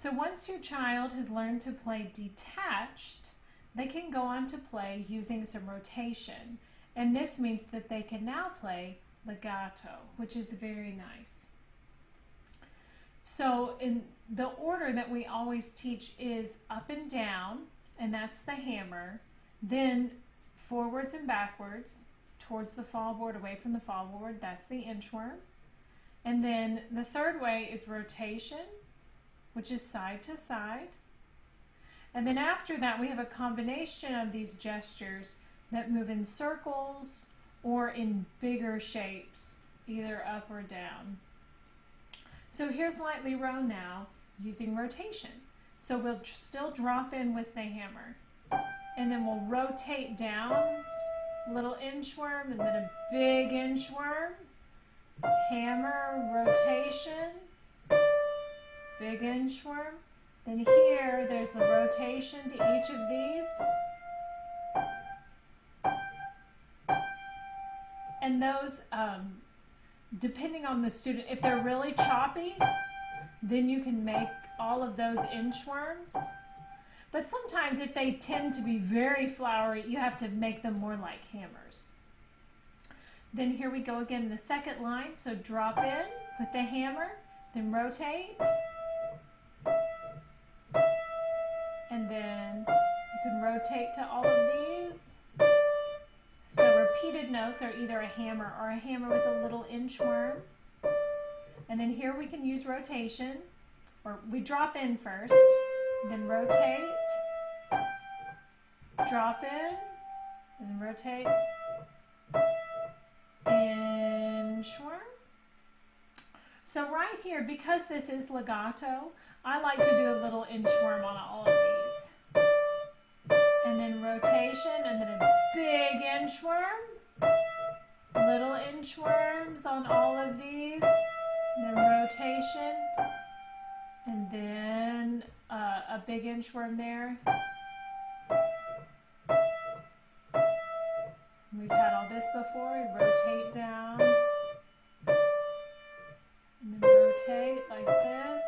So once your child has learned to play detached, they can go on to play using some rotation. And this means that they can now play legato, which is very nice. So in the order that we always teach is up and down, and that's the hammer, then forwards and backwards towards the fall board, away from the fall board, that's the inchworm. And then the third way is rotation, which is side to side. And then after that, we have a combination of these gestures that move in circles or in bigger shapes, either up or down. So here's lightly row now using rotation. So we'll still drop in with the hammer, and then we'll rotate down, little inchworm, and then a big inchworm, hammer, rotation, big inchworm. Then here, there's a rotation to each of these. And those, depending on the student, if they're really choppy, then you can make all of those inchworms. But sometimes if they tend to be very flowery, you have to make them more like hammers. Then here we go again, the second line. So drop in with the hammer, then rotate. And then you can rotate to all of these. So repeated notes are either a hammer or a hammer with a little inchworm. And then here we can use rotation, or we drop in first, then rotate, drop in, and rotate, inchworm. So right here, because this is legato, I like to do a little inchworm on all of these. And then rotation, and then a big inchworm, little inchworms on all of these, and then rotation, and then a big inchworm there. We've had all this before. We rotate down, and then rotate like this.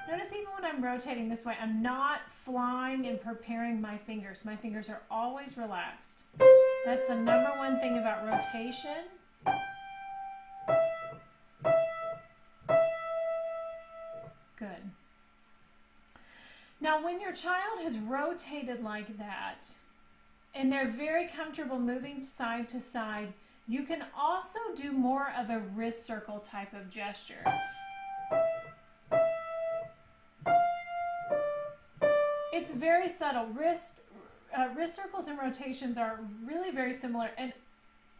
Notice even when I'm rotating this way, I'm not flying and preparing my fingers. My fingers are always relaxed. That's the number one thing about rotation. Good. Now, when your child has rotated like that, and they're very comfortable moving side to side, you can also do more of a wrist circle type of gesture. It's very subtle. Wrist circles and rotations are really very similar and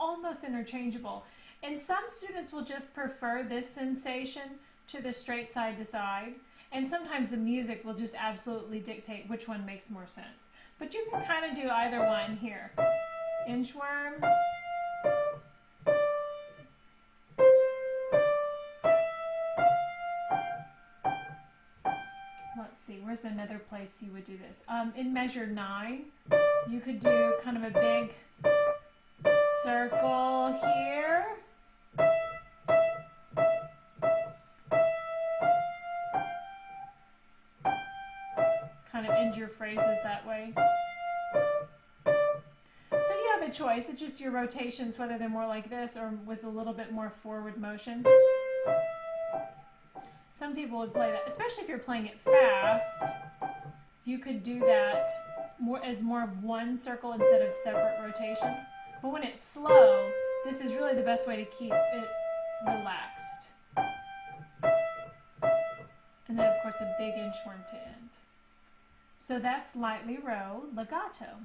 almost interchangeable. And some students will just prefer this sensation to the straight side to side. And sometimes the music will just absolutely dictate which one makes more sense. But you can kind of do either one here. Inchworm. Let's see, where's another place you would do this? In measure 9, you could do kind of a big circle here. Kind of end your phrases that way. So you have a choice. It's just your rotations, whether they're more like this or with a little bit more forward motion. Some people would play that, especially if you're playing it fast. You could do that as more of one circle instead of separate rotations. But when it's slow, this is really the best way to keep it relaxed. And then, of course, a big inchworm to end. So that's lightly row legato.